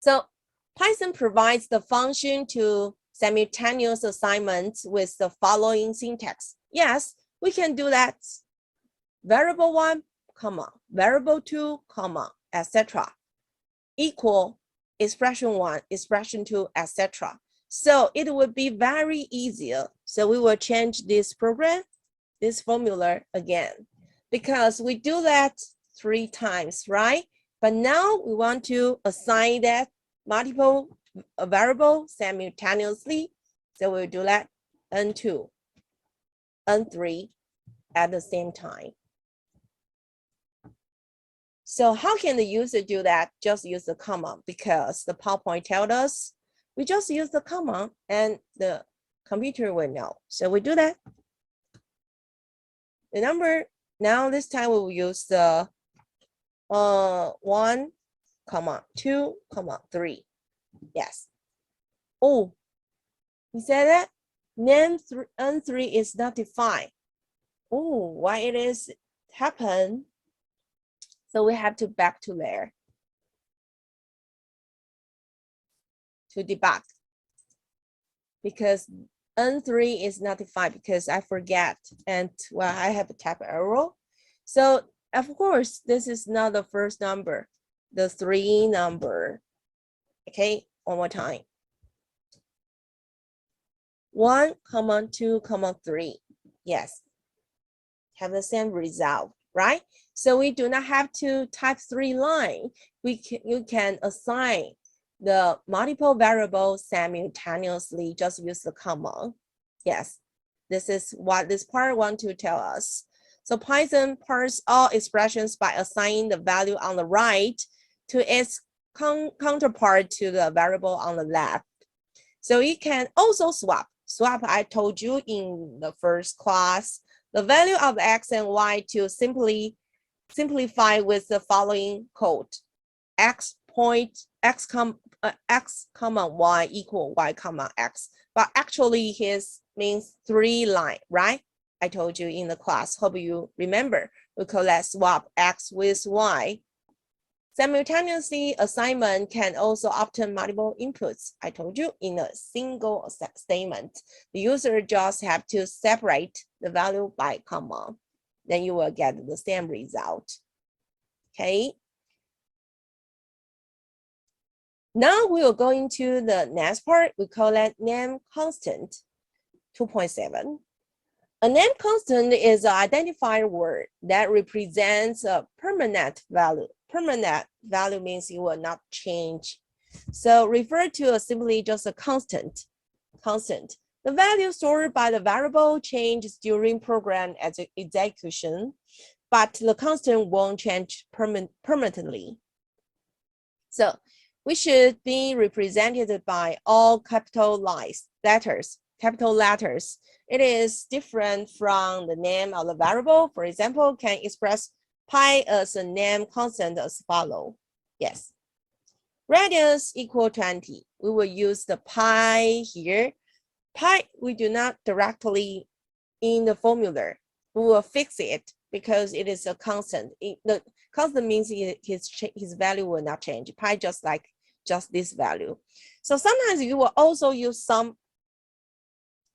So Python provides the function to simultaneous assignments with the following syntax. Yes, we can do that. Variable 1, comma, variable 2, comma, etc. Equal expression 1, expression 2, etc. So it would be very easier. So we will change this program, this formula again, because we do that 3 times, right? But now we want to assign that multiple variable simultaneously. So we'll do that N2, N3 at the same time. So how can the user do that? Just use the comma, because the PowerPoint tells us we just use the comma and the computer will know. So we do that. The number, now this time we will use the 1, 2, 3. Yes. Oh, you said that name N3 is not defined. Oh, why it is happen? So we have to back to there to debug, because N3 is not defined because I forget, and well, I have a type error. So of course, this is not the first number, the 3 number. Okay, one more time. 1, 2, 3. Yes, have the same result, right? So we do not have to type 3 lines. You can assign the multiple variables simultaneously, just use the comma. Yes, this is what this part wants to tell us. So Python parses all expressions by assigning the value on the right to its counterpart to the variable on the left. So you can also swap. Swap, I told you in the first class, the value of x and y to simplify with the following code: x comma y equal y comma x. But actually his means 3 line, right? I told you in the class. Hope you remember. We call that swap x with y. Simultaneously, assignment can also obtain multiple inputs. I told you in a single statement. The user just have to separate the value by comma. Then you will get the same result. Okay. Now we will go into the next part. We call that name constant 2.7. A name constant is an identifier word that represents a permanent value. Permanent value means it will not change. So refer to as simply just a constant. Constant. The value stored by the variable changes during program execution, but the constant won't change permanently. So we should be represented by all capital letters. It is different from the name of the variable. For example, can express pi as a name constant as follow. Yes. Radius equal 20. We will use the pi here. Pi, we do not directly in the formula. We will fix it because it is a constant. The constant means his value will not change. Pi just this value. So sometimes you will also use some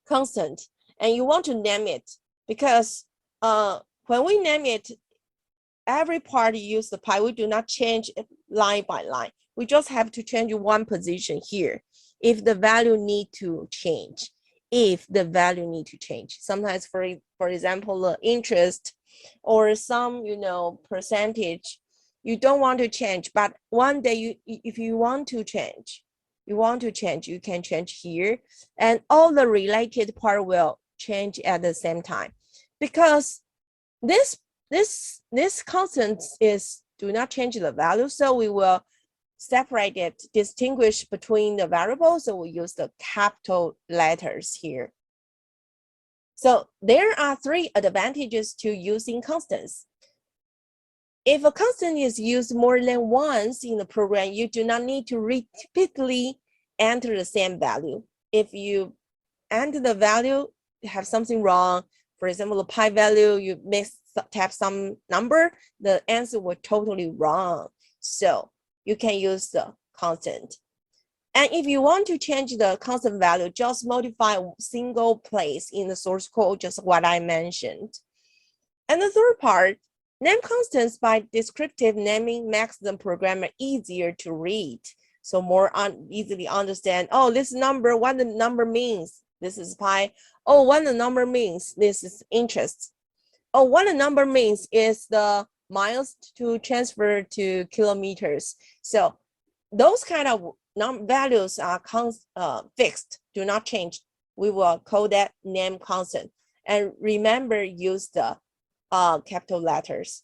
constant and you want to name it, because when we name it, every part use the pi. We do not change it line by line. We just have to change one position here if the value need to change. Sometimes, for example, the interest or some percentage, you don't want to change, but one day if you want to change, you can change here, and all the related part will change at the same time, because this constant is do not change the value. So we will separate it, distinguish between the variables. So we use the capital letters here. So there are 3 advantages to using constants. If a constant is used more than once in the program, you do not need to repeatedly enter the same value. If you enter the value, have something wrong, for example, the pi value, you type some number, the answer was totally wrong. So you can use the constant. And if you want to change the constant value, just modify a single place in the source code, just what I mentioned. And the third part, name constants by descriptive naming makes the programmer easier to read. So more easily understand, oh, this number, what the number means. This is pi. Oh, what the number means. This is interest. Oh, what the number means is the miles to transfer to kilometers. So those kind of values are fixed, do not change. We will call that name constant. And remember, use the capital letters.